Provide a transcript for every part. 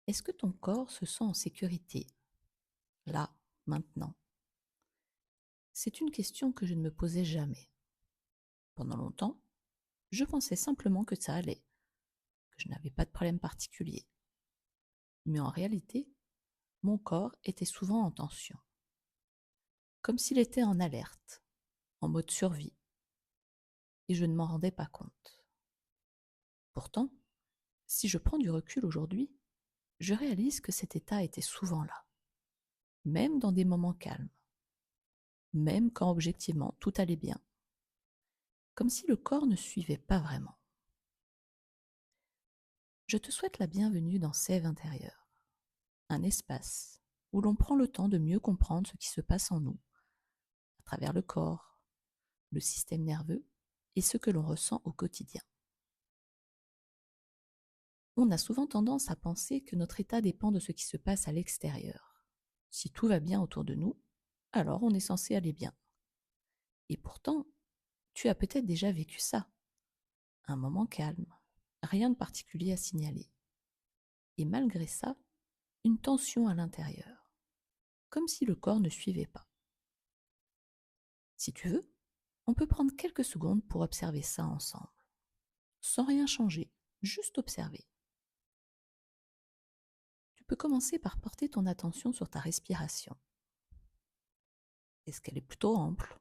Est-ce que ton corps se sent en sécurité, là, maintenant? C'est une question que je ne me posais jamais. Pendant longtemps, je pensais simplement que ça allait, que je n'avais pas de problème particulier. Mais en réalité, mon corps était souvent en tension, comme s'il était en alerte, en mode survie, et je ne m'en rendais pas compte. Pourtant, si je prends du recul aujourd'hui, je réalise que cet état était souvent là, même dans des moments calmes, même quand objectivement tout allait bien, comme si le corps ne suivait pas vraiment. Je te souhaite la bienvenue dans Sève intérieure, un espace où l'on prend le temps de mieux comprendre ce qui se passe en nous, à travers le corps, le système nerveux et ce que l'on ressent au quotidien. On a souvent tendance à penser que notre état dépend de ce qui se passe à l'extérieur. Si tout va bien autour de nous, alors on est censé aller bien. Et pourtant, tu as peut-être déjà vécu ça. Un moment calme, rien de particulier à signaler. Et malgré ça, une tension à l'intérieur, comme si le corps ne suivait pas. Si tu veux, on peut prendre quelques secondes pour observer ça ensemble, sans rien changer, juste observer. Tu peux commencer par porter ton attention sur ta respiration. Est-ce qu'elle est plutôt ample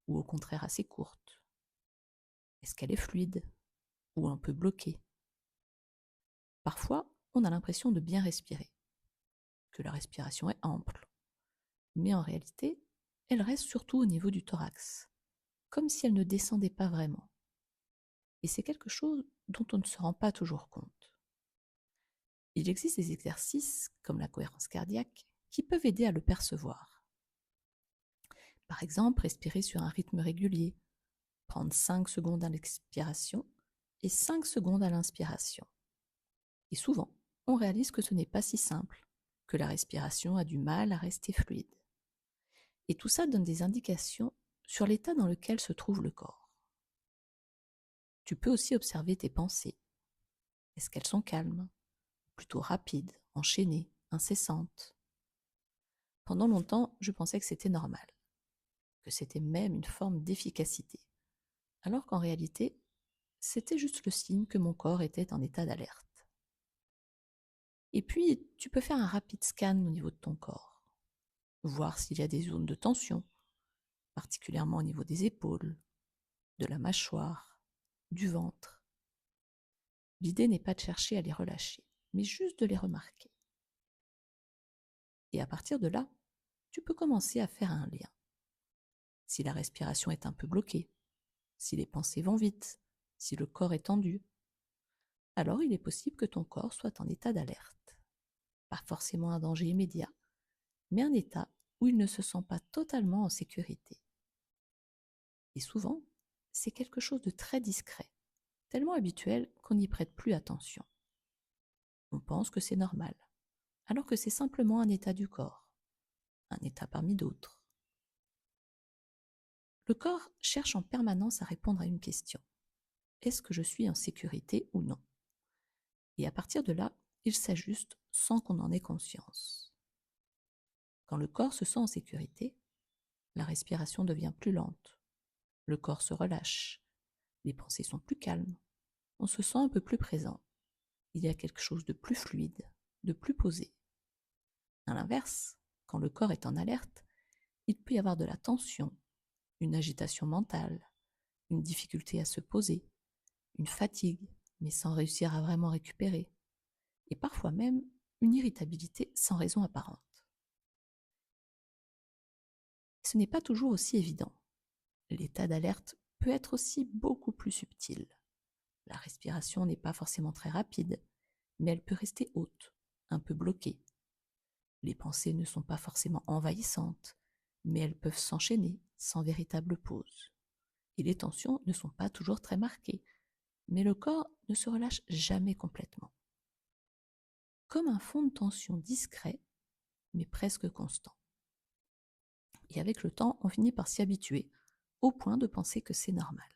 ou au contraire assez courte? Est-ce qu'elle est fluide ou un peu bloquée? Parfois, on a l'impression de bien respirer, que la respiration est ample, mais en réalité, elle reste surtout au niveau du thorax, comme si elle ne descendait pas vraiment. Et c'est quelque chose dont on ne se rend pas toujours compte. Il existe des exercices, comme la cohérence cardiaque, qui peuvent aider à le percevoir. Par exemple, respirer sur un rythme régulier, prendre 5 secondes à l'expiration et 5 secondes à l'inspiration. Et souvent, on réalise que ce n'est pas si simple, que la respiration a du mal à rester fluide. Et tout ça donne des indications sur l'état dans lequel se trouve le corps. Tu peux aussi observer tes pensées. Est-ce qu'elles sont calmes, plutôt rapides, enchaînées, incessantes? Pendant longtemps, je pensais que c'était normal, que c'était même une forme d'efficacité, alors qu'en réalité, c'était juste le signe que mon corps était en état d'alerte. Et puis, tu peux faire un rapide scan au niveau de ton corps, voir s'il y a des zones de tension, particulièrement au niveau des épaules, de la mâchoire, du ventre. L'idée n'est pas de chercher à les relâcher, mais juste de les remarquer. Et à partir de là, tu peux commencer à faire un lien. Si la respiration est un peu bloquée, si les pensées vont vite, si le corps est tendu, alors il est possible que ton corps soit en état d'alerte. Pas forcément un danger immédiat, mais un état où il ne se sent pas totalement en sécurité. Et souvent, c'est quelque chose de très discret, tellement habituel qu'on n'y prête plus attention. On pense que c'est normal, alors que c'est simplement un état du corps, un état parmi d'autres. Le corps cherche en permanence à répondre à une question. Est-ce que je suis en sécurité ou non? Et à partir de là, il s'ajuste sans qu'on en ait conscience. Quand le corps se sent en sécurité, la respiration devient plus lente, le corps se relâche, les pensées sont plus calmes, on se sent un peu plus présent. Il y a quelque chose de plus fluide, de plus posé. À l'inverse, quand le corps est en alerte, il peut y avoir de la tension, une agitation mentale, une difficulté à se poser, une fatigue, mais sans réussir à vraiment récupérer, et parfois même une irritabilité sans raison apparente. Ce n'est pas toujours aussi évident. L'état d'alerte peut être aussi beaucoup plus subtil. La respiration n'est pas forcément très rapide, mais elle peut rester haute, un peu bloquée. Les pensées ne sont pas forcément envahissantes, mais elles peuvent s'enchaîner sans véritable pause. Et les tensions ne sont pas toujours très marquées, mais le corps ne se relâche jamais complètement. Comme un fond de tension discret, mais presque constant. Et avec le temps, on finit par s'y habituer, au point de penser que c'est normal.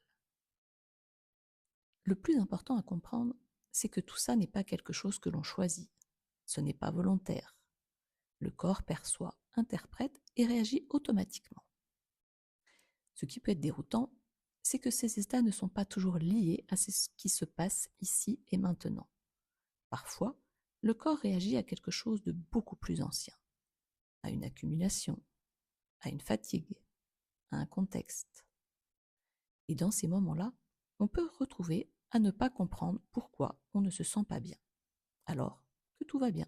Le plus important à comprendre, c'est que tout ça n'est pas quelque chose que l'on choisit. Ce n'est pas volontaire. Le corps perçoit, interprète et réagit automatiquement. Ce qui peut être déroutant, c'est que ces états ne sont pas toujours liés à ce qui se passe ici et maintenant. Parfois, le corps réagit à quelque chose de beaucoup plus ancien, à une accumulation, à une fatigue, à un contexte. Et dans ces moments-là, on peut retrouver à ne pas comprendre pourquoi on ne se sent pas bien, alors que tout va bien.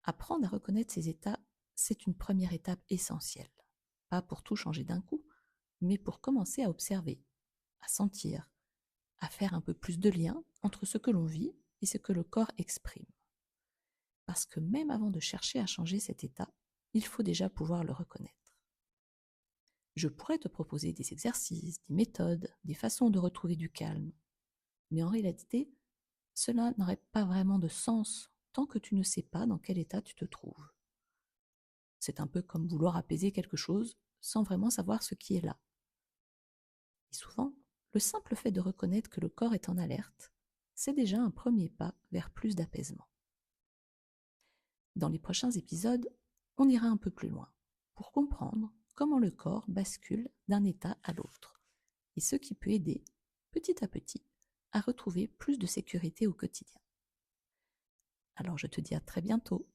Apprendre à reconnaître ces états, c'est une première étape essentielle. Pas pour tout changer d'un coup, mais pour commencer à observer, à sentir, à faire un peu plus de lien entre ce que l'on vit et ce que le corps exprime. Parce que même avant de chercher à changer cet état, il faut déjà pouvoir le reconnaître. Je pourrais te proposer des exercices, des méthodes, des façons de retrouver du calme. Mais en réalité, cela n'aurait pas vraiment de sens tant que tu ne sais pas dans quel état tu te trouves. C'est un peu comme vouloir apaiser quelque chose sans vraiment savoir ce qui est là. Et souvent, le simple fait de reconnaître que le corps est en alerte, c'est déjà un premier pas vers plus d'apaisement. Dans les prochains épisodes, on ira un peu plus loin pour comprendre comment le corps bascule d'un état à l'autre et ce qui peut aider, petit à petit, à retrouver plus de sécurité au quotidien. Alors je te dis à très bientôt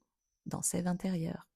dans Sève intérieure.